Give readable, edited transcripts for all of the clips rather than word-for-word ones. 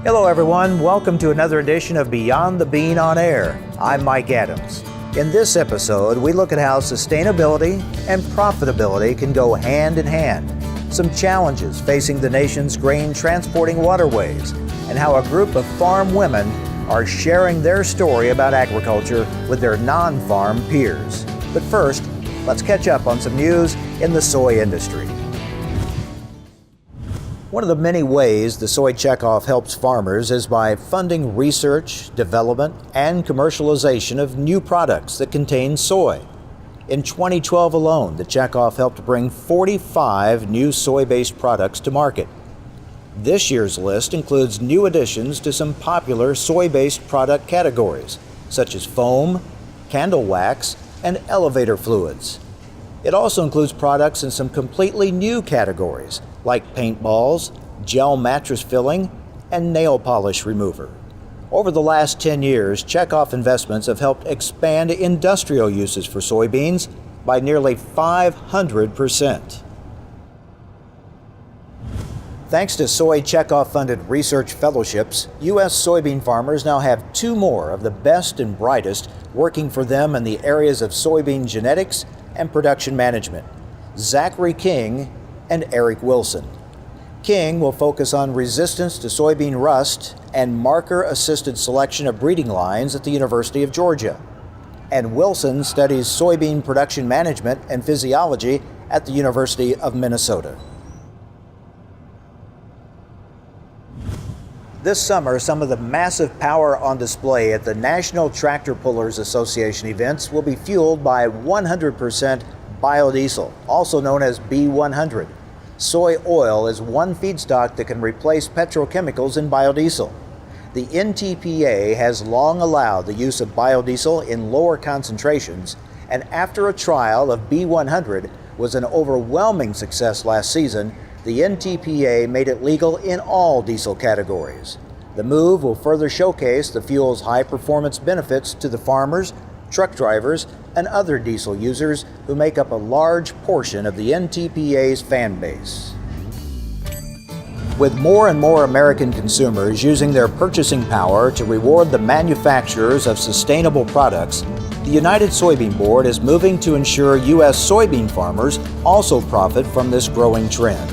Hello everyone, welcome to another edition of Beyond the Bean on Air. I'm Mike Adams. In this episode, we look at how sustainability and profitability can go hand in hand, some challenges facing the nation's grain transporting waterways, and how a group of farm women are sharing their story about agriculture with their non-farm peers. But first, let's catch up on some news in the soy industry. One of the many ways the soy checkoff helps farmers is by funding research, development, and commercialization of new products that contain soy. In 2012 alone, the checkoff helped bring 45 new soy-based products to market. This year's list includes new additions to some popular soy-based product categories, such as foam, candle wax, and elevator fluids. It also includes products in some completely new categories, like paintballs, gel mattress filling, and nail polish remover. Over the last 10 years, checkoff investments have helped expand industrial uses for soybeans by nearly 500%. Thanks to soy checkoff-funded research fellowships, U.S. soybean farmers now have two more of the best and brightest working for them in the areas of soybean genetics and production management, Zachary King and Eric Wilson. King will focus on resistance to soybean rust and marker-assisted selection of breeding lines at the University of Georgia. And Wilson studies soybean production management and physiology at the University of Minnesota. This summer, some of the massive power on display at the National Tractor Pullers Association events will be fueled by 100% biodiesel, also known as B100. Soy oil is one feedstock that can replace petrochemicals in biodiesel. The NTPA has long allowed the use of biodiesel in lower concentrations, and after a trial of B100 was an overwhelming success last season, the NTPA made it legal in all diesel categories. The move will further showcase the fuel's high-performance benefits to the farmers, truck drivers, and other diesel users who make up a large portion of the NTPA's fan base. With more and more American consumers using their purchasing power to reward the manufacturers of sustainable products, the United Soybean Board is moving to ensure U.S. soybean farmers also profit from this growing trend.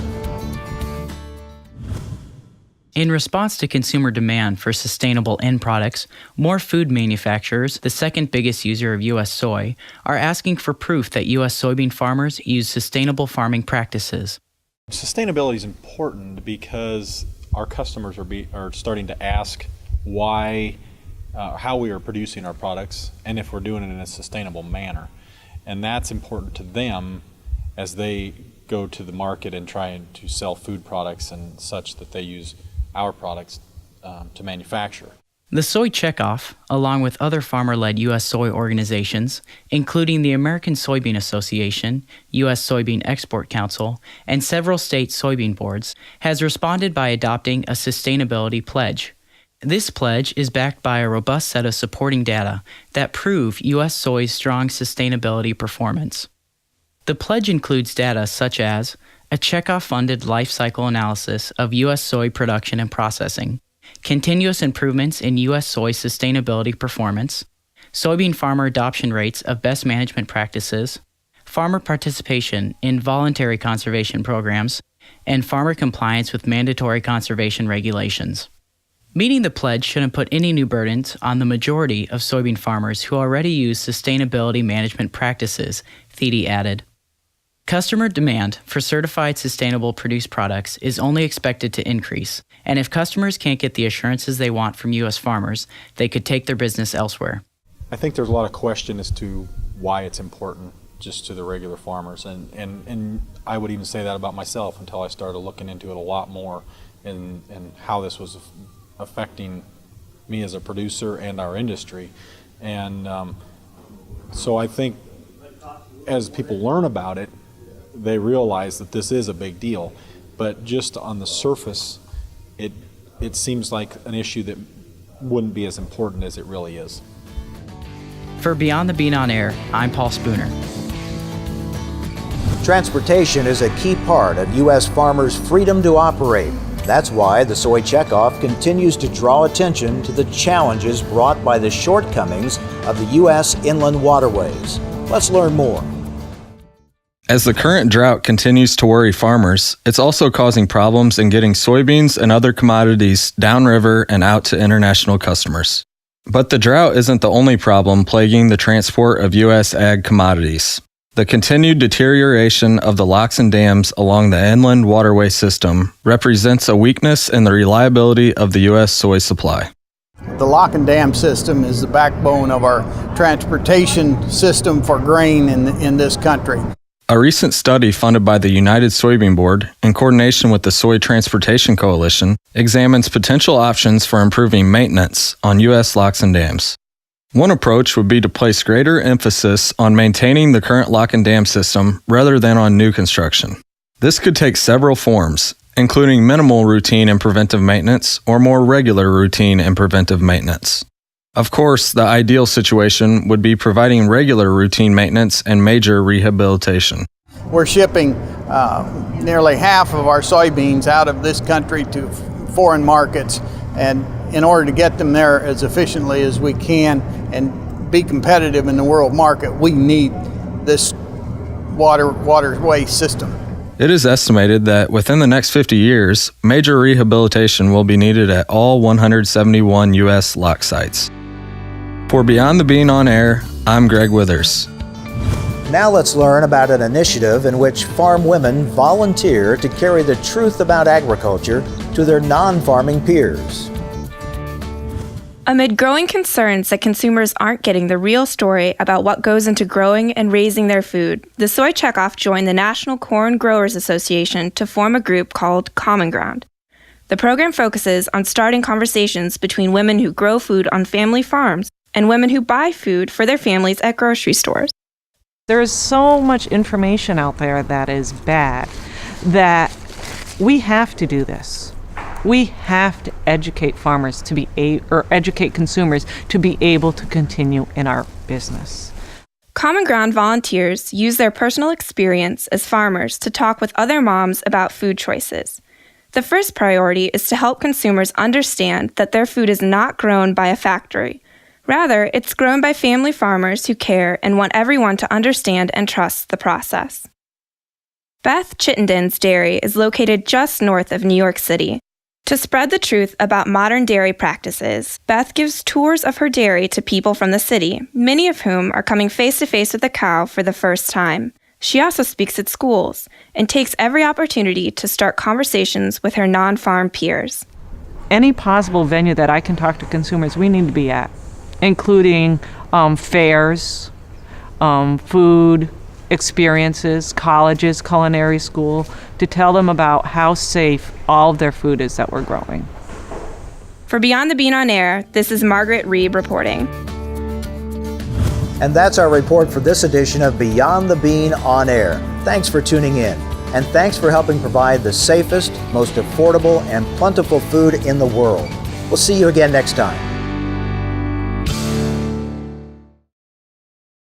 In response to consumer demand for sustainable end products, more food manufacturers, the second biggest user of U.S. soy, are asking for proof that U.S. soybean farmers use sustainable farming practices. Sustainability is important because our customers are starting to ask why, how we are producing our products, and if we're doing it in a sustainable manner. And that's important to them as they go to the market and try to sell food products and such that they use our products to manufacture. The Soy Checkoff, along with other farmer-led U.S. soy organizations, including the American Soybean Association, U.S. Soybean Export Council, and several state soybean boards, has responded by adopting a sustainability pledge. This pledge is backed by a robust set of supporting data that prove U.S. soy's strong sustainability performance. The pledge includes data such as a checkoff-funded life cycle analysis of U.S. soy production and processing, continuous improvements in U.S. soy sustainability performance, soybean farmer adoption rates of best management practices, farmer participation in voluntary conservation programs, and farmer compliance with mandatory conservation regulations. Meeting the pledge shouldn't put any new burdens on the majority of soybean farmers who already use sustainability management practices, Thede added. Customer demand for certified sustainable produced products is only expected to increase, and if customers can't get the assurances they want from U.S. farmers, they could take their business elsewhere. I think there's a lot of question as to why it's important just to the regular farmers, and I would even say that about myself until I started looking into it a lot more and how this was affecting me as a producer and our industry. And so I think as people learn about it, they realize that this is a big deal, but just on the surface, it seems like an issue that wouldn't be as important as it really is. For Beyond the Bean on Air, I'm Paul Spooner. Transportation is a key part of U.S. farmers' freedom to operate. That's why the soy checkoff continues to draw attention to the challenges brought by the shortcomings of the U.S. inland waterways. Let's learn more. As the current drought continues to worry farmers, it's also causing problems in getting soybeans and other commodities downriver and out to international customers. But the drought isn't the only problem plaguing the transport of U.S. ag commodities. The continued deterioration of the locks and dams along the inland waterway system represents a weakness in the reliability of the U.S. soy supply. The lock and dam system is the backbone of our transportation system for grain in this country. A recent study funded by the United Soybean Board, in coordination with the Soy Transportation Coalition, examines potential options for improving maintenance on U.S. locks and dams. One approach would be to place greater emphasis on maintaining the current lock and dam system rather than on new construction. This could take several forms, including minimal routine and preventive maintenance or more regular routine and preventive maintenance. Of course, the ideal situation would be providing regular routine maintenance and major rehabilitation. We're shipping nearly half of our soybeans out of this country to foreign markets, and in order to get them there as efficiently as we can and be competitive in the world market, we need this waterway system. It is estimated that within the next 50 years, major rehabilitation will be needed at all 171 U.S. lock sites. For Beyond the Bean on Air, I'm Greg Withers. Now let's learn about an initiative in which farm women volunteer to carry the truth about agriculture to their non-farming peers. Amid growing concerns that consumers aren't getting the real story about what goes into growing and raising their food, the Soy Checkoff joined the National Corn Growers Association to form a group called Common Ground. The program focuses on starting conversations between women who grow food on family farms and women who buy food for their families at grocery stores. There is so much information out there that is bad that we have to do this. We have to educate farmers to educate consumers to be able to continue in our business. Common Ground volunteers use their personal experience as farmers to talk with other moms about food choices. The first priority is to help consumers understand that their food is not grown by a factory. Rather, it's grown by family farmers who care and want everyone to understand and trust the process. Beth Chittenden's dairy is located just north of New York City. To spread the truth about modern dairy practices, Beth gives tours of her dairy to people from the city, many of whom are coming face-to-face with a cow for the first time. She also speaks at schools and takes every opportunity to start conversations with her non-farm peers. Any possible venue that I can talk to consumers, we need to be at, including fairs, food experiences, colleges, culinary school, to tell them about how safe all of their food is that we're growing. For Beyond the Bean on Air, this is Margaret Reeb reporting. And that's our report for this edition of Beyond the Bean on Air. Thanks for tuning in, and thanks for helping provide the safest, most affordable, and plentiful food in the world. We'll see you again next time.